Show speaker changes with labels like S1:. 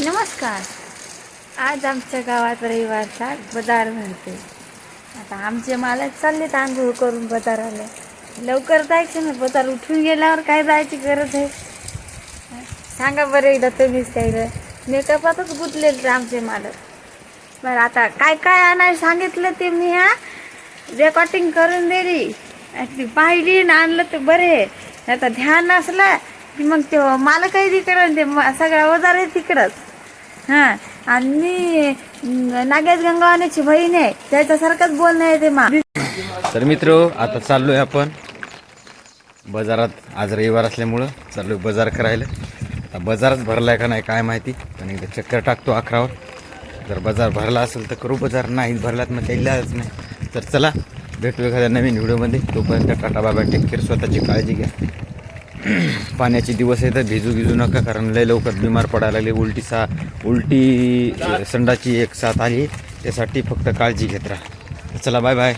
S1: नमस्कार. आज आमच्या गावात रविवारचा बाजार भरते. आता आमचे मालक चाललेत आंघोळ करून बाजाराला. लवकर जायचं ना, बाजार उठून गेल्यावर काय जायची गरज आहे? सांगा बरं एकदा तुम्हीच त्याला. मेकअपातच गुंतलेत आमचे मालक. बरं आता काय काय आणायला सांगितलं ते मी रेकॉर्डिंग करून दिली. ती पाहिली ना आणलं ते बरे. आता ध्यान नसलं की मग ते मालकही तिकडं ते सगळा बाजार आहे तिकडंच. हां, आणि मी नागेश गंगावाण्याची बहीण आहे, त्याच्यासारखंच बोलणं आहे ते मा.
S2: तर मित्र, आता चाललोय आपण बाजारात. आज रविवार असल्यामुळं चाललोय बाजार करायला. आता बाजारच भरलाय का नाही काय माहिती, पण एकदा चक्कर टाकतो अकरावर. जर बाजार भरला असेल तर करू बाजार, नाही भरलात मग त्यालाच नाही. तर चला भेटू एखाद्या नवीन व्हिडिओमध्ये. तोपर्यंत टाटा बाबा, टेक केअर, स्वतःची काळजी घ्या. पाण्याचे दिवस आहे तर भिजू नका, कारण लय लवकर बिमार पडायला लागले. उलटी संडाची एक साथ आली, त्यासाठी फक्त काळजी घेत राहा. चला, बाय बाय.